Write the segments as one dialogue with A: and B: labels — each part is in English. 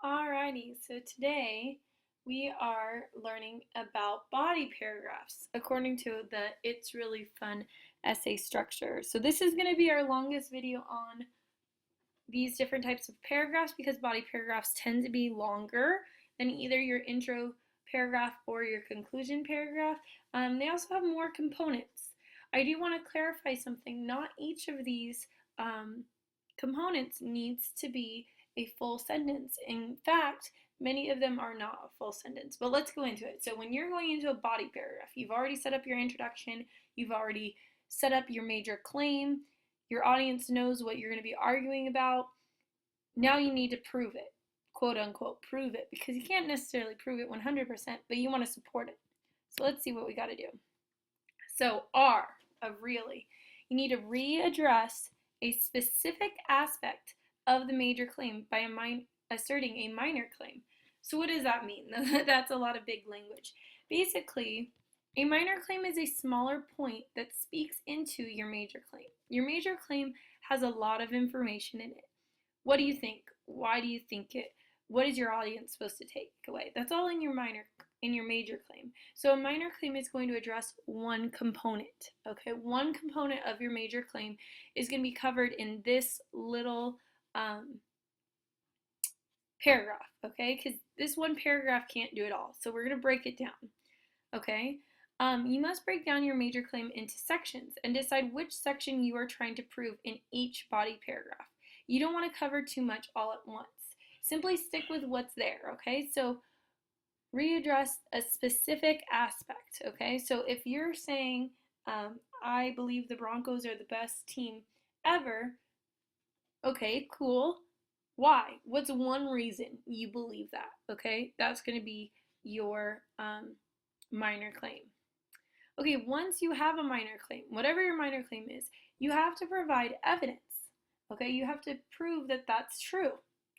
A: Alrighty, so today we are learning about body paragraphs according to the It's Really Fun essay structure. So this is going to be our longest video on these different types of paragraphs because body paragraphs tend to be longer than either your intro paragraph or your conclusion paragraph. They also have more components. I do want to clarify something. Not each of these components needs to be a full sentence. In fact, many of them are not a full sentence, but let's go into it. So when you're going into a body paragraph, you've already set up your introduction, you've already set up your major claim, your audience knows what you're going to be arguing about. Now you need to prove it, quote unquote, prove it, because you can't necessarily prove it 100%, but you want to support it. So let's see what we got to do. So R of really, you need to readdress a specific aspect of the major claim by asserting a minor claim. So what does that mean? That's a lot of big language. Basically, a minor claim is a smaller point that speaks into your major claim. Your major claim has a lot of information in it. What do you think? Why do you think it? What is your audience supposed to take away? That's all in your major claim. So a minor claim is going to address one component. Okay, one component of your major claim is going to be covered in this little paragraph. Okay, because this one paragraph can't do it all. So we're going to break it down. Okay. You must break down your major claim into sections and decide which section you are trying to prove in each body paragraph. You don't want to cover too much all at once. Simply stick with what's there, okay? So readdress a specific aspect, okay? So if you're saying, I believe the Broncos are the best team ever, okay, cool. Why? What's one reason you believe that, okay? That's going to be your minor claim. Okay, once you have a minor claim, whatever your minor claim is, you have to provide evidence. Okay, you have to prove that that's true,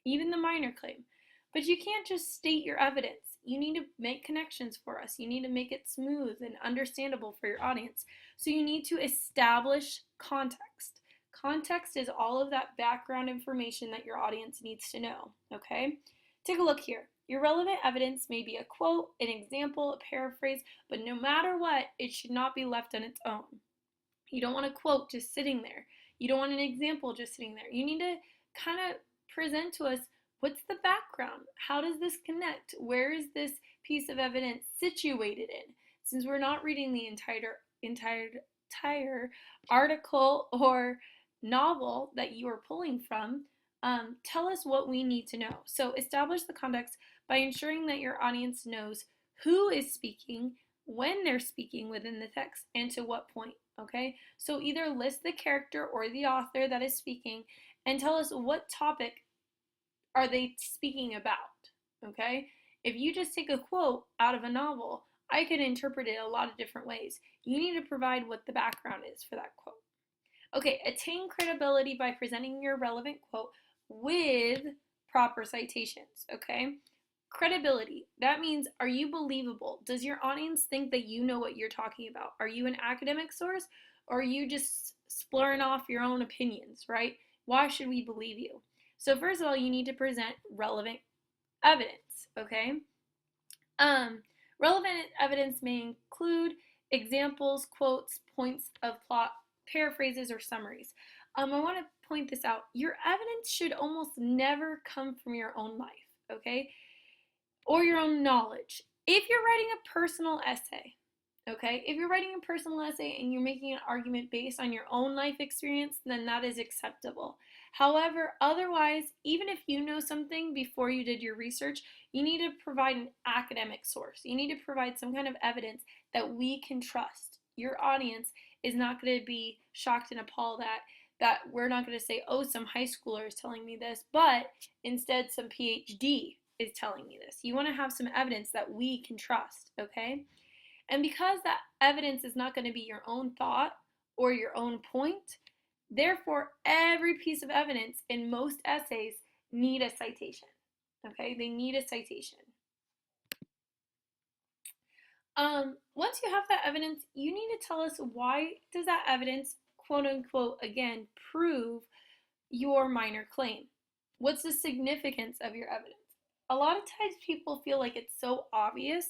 A: even the minor claim. But you can't just state your evidence. You need to make connections for us. You need to make it smooth and understandable for your audience. So you need to establish context. Context is all of that background information that your audience needs to know, okay? Take a look here. Your relevant evidence may be a quote, an example, a paraphrase, but no matter what, it should not be left on its own. You don't want a quote just sitting there. You don't want an example just sitting there. You need to kind of present to us, what's the background? How does this connect? Where is this piece of evidence situated in? Since we're not reading the entire article or novel that you are pulling from, tell us what we need to know. So establish the context by ensuring that your audience knows who is speaking, when they're speaking within the text, and to what point, okay? So either list the character or the author that is speaking and tell us what topic are they speaking about, okay? If you just take a quote out of a novel, I could interpret it a lot of different ways. You need to provide what the background is for that quote. Okay, attain credibility by presenting your relevant quote with proper citations, okay? Credibility, that means, are you believable? Does your audience think that you know what you're talking about? Are you an academic source, or are you just splurring off your own opinions, right? Why should we believe you? So first of all, you need to present relevant evidence, okay? Relevant evidence may include examples, quotes, points of plot, paraphrases, or summaries. I want to point this out. Your evidence should almost never come from your own life, okay? Or your own knowledge. If you're writing a personal essay, okay, if you're writing a personal essay and you're making an argument based on your own life experience, then that is acceptable. However, otherwise, even if you know something before you did your research, you need to provide an academic source. You need to provide some kind of evidence that we can trust. Your audience is not going to be shocked and appalled that we're not going to say, oh, some high schooler is telling me this, but instead some PhD is telling me this. You want to have some evidence that we can trust, okay? And because that evidence is not going to be your own thought or your own point, therefore, every piece of evidence in most essays need a citation, okay? They need a citation. Once you have that evidence, you need to tell us, why does that evidence, quote unquote, again, prove your minor claim? What's the significance of your evidence? a lot of times people feel like it's so obvious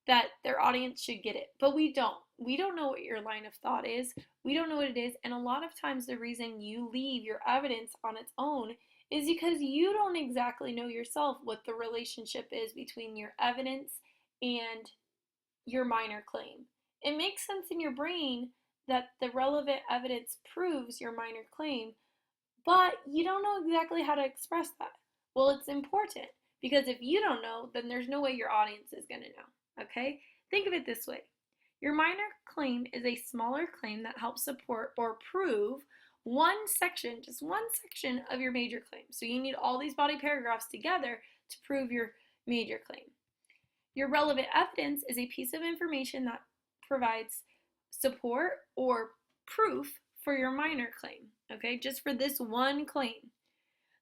A: that their audience should get it, but we don't. We don't know what your line of thought is. We don't know what it is. And a lot of times the reason you leave your evidence on its own is because you don't exactly know yourself what the relationship is between your evidence and your minor claim. It makes sense in your brain that the relevant evidence proves your minor claim, but you don't know exactly how to express that. Well, it's important because if you don't know, then there's no way your audience is going to know. Okay? Think of it this way. Your minor claim is a smaller claim that helps support or prove one section, just one section of your major claim. So you need all these body paragraphs together to prove your major claim. Your relevant evidence is a piece of information that provides support or proof for your minor claim, okay, just for this one claim.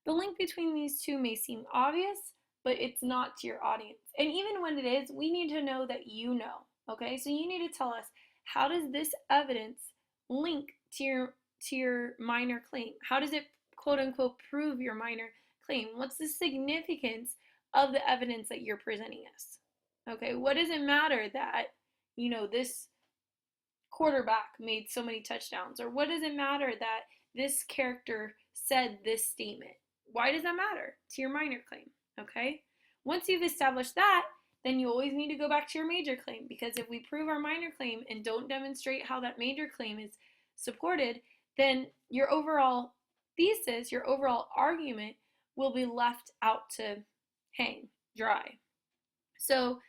A: The link between these two may seem obvious, but it's not to your audience. And even when it is, we need to know that you know, okay? So you need to tell us, how does this evidence link to your minor claim? How does it, quote unquote, prove your minor claim? What's the significance of the evidence that you're presenting us? Okay, what does it matter that, this quarterback made so many touchdowns? Or what does it matter that this character said this statement? Why does that matter to your minor claim? Okay, once you've established that, then you always need to go back to your major claim, because if we prove our minor claim and don't demonstrate how that major claim is supported, then your overall thesis, your overall argument will be left out to hang dry. So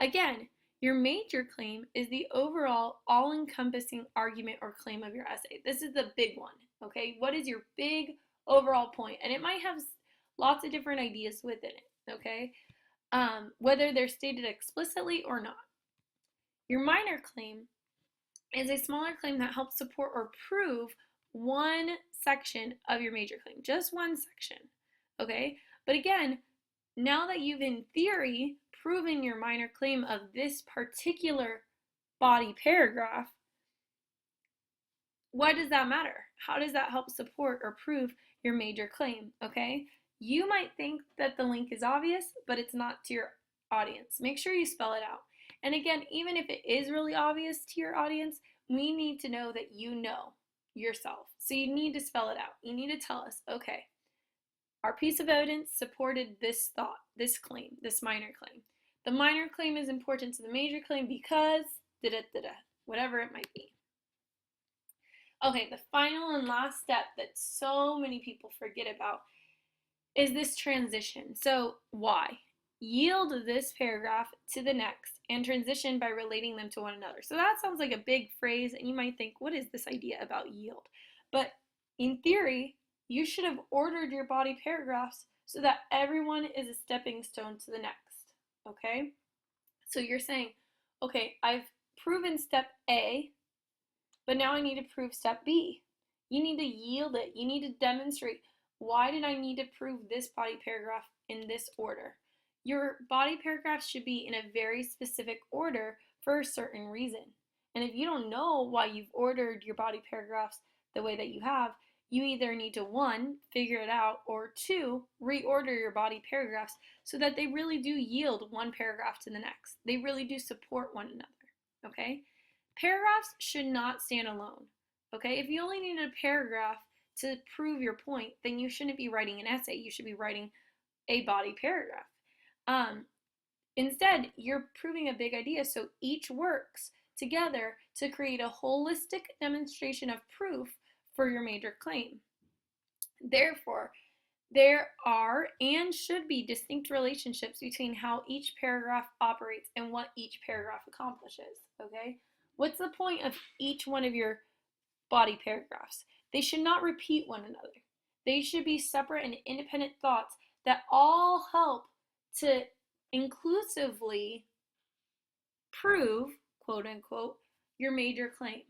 A: again, your major claim is the overall all-encompassing argument or claim of your essay. This is the big one, okay? What is your big overall point? And it might have lots of different ideas within it, okay? Whether they're stated explicitly or not. Your minor claim is a smaller claim that helps support or prove one section of your major claim, just one section, okay? But again, now that you've in theory proven your minor claim of this particular body paragraph, why does that matter? How does that help support or prove your major claim, okay? You might think that the link is obvious, but it's not to your audience. Make sure you spell it out. And again, even if it is really obvious to your audience, we need to know that you know yourself. So you need to spell it out. You need to tell us, okay, our piece of evidence supported this thought, this claim, this minor claim. The minor claim is important to the major claim because da-da-da-da, whatever it might be. Okay, the final and last step that so many people forget about is this transition. So why? Yield this paragraph to the next and transition by relating them to one another. So that sounds like a big phrase, and you might think, what is this idea about yield? But in theory, you should have ordered your body paragraphs so that everyone is a stepping stone to the next, okay? So you're saying, okay, I've proven step A, but now I need to prove step B. You need to yield it. You need to demonstrate, why did I need to prove this body paragraph in this order? Your body paragraphs should be in a very specific order for a certain reason. And if you don't know why you've ordered your body paragraphs the way that you have, you either need to, one, figure it out, or two, reorder your body paragraphs so that they really do yield one paragraph to the next. They really do support one another, okay? Paragraphs should not stand alone, okay? If you only need a paragraph to prove your point, then you shouldn't be writing an essay. You should be writing a body paragraph. Instead, you're proving a big idea, so each works together to create a holistic demonstration of proof for your major claim. Therefore, there are and should be distinct relationships between how each paragraph operates and what each paragraph accomplishes, okay? What's the point of each one of your body paragraphs? They should not repeat one another. They should be separate and independent thoughts that all help to inclusively prove, quote unquote, your major claim,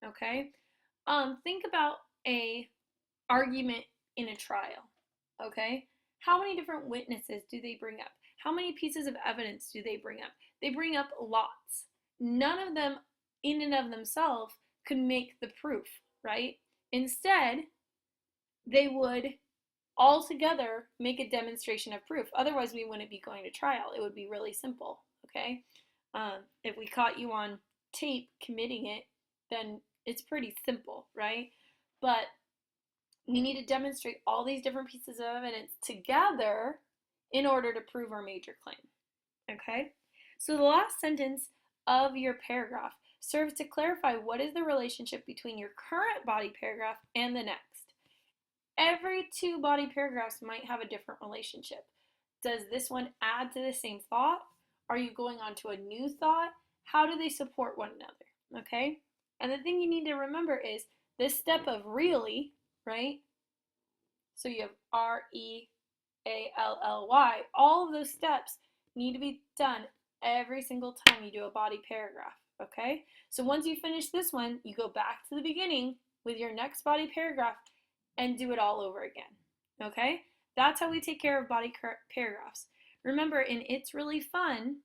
A: okay? Think about a argument in a trial, okay? How many different witnesses do they bring up? How many pieces of evidence do they bring up? They bring up lots. None of them in and of themselves could make the proof, right? Instead, they would all together make a demonstration of proof. Otherwise, we wouldn't be going to trial. It would be really simple, okay? If we caught you on tape committing it, then it's pretty simple, right? But we need to demonstrate all these different pieces of evidence together in order to prove our major claim, okay? So the last sentence of your paragraph serves to clarify what is the relationship between your current body paragraph and the next. Every two body paragraphs might have a different relationship. Does this one add to the same thought? Are you going on to a new thought? How do they support one another? Okay? And the thing you need to remember is this step of really, right? So you have REALLY. All of those steps need to be done every single time you do a body paragraph. Okay? So once you finish this one, you go back to the beginning with your next body paragraph and do it all over again. Okay? That's how we take care of body paragraphs. Remember, in It's Really Fun,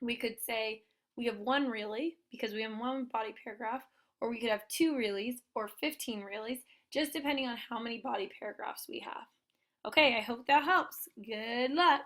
A: we could say we have one really because we have one body paragraph, or we could have two reallys or 15 reallys, just depending on how many body paragraphs we have. Okay, I hope that helps. Good luck.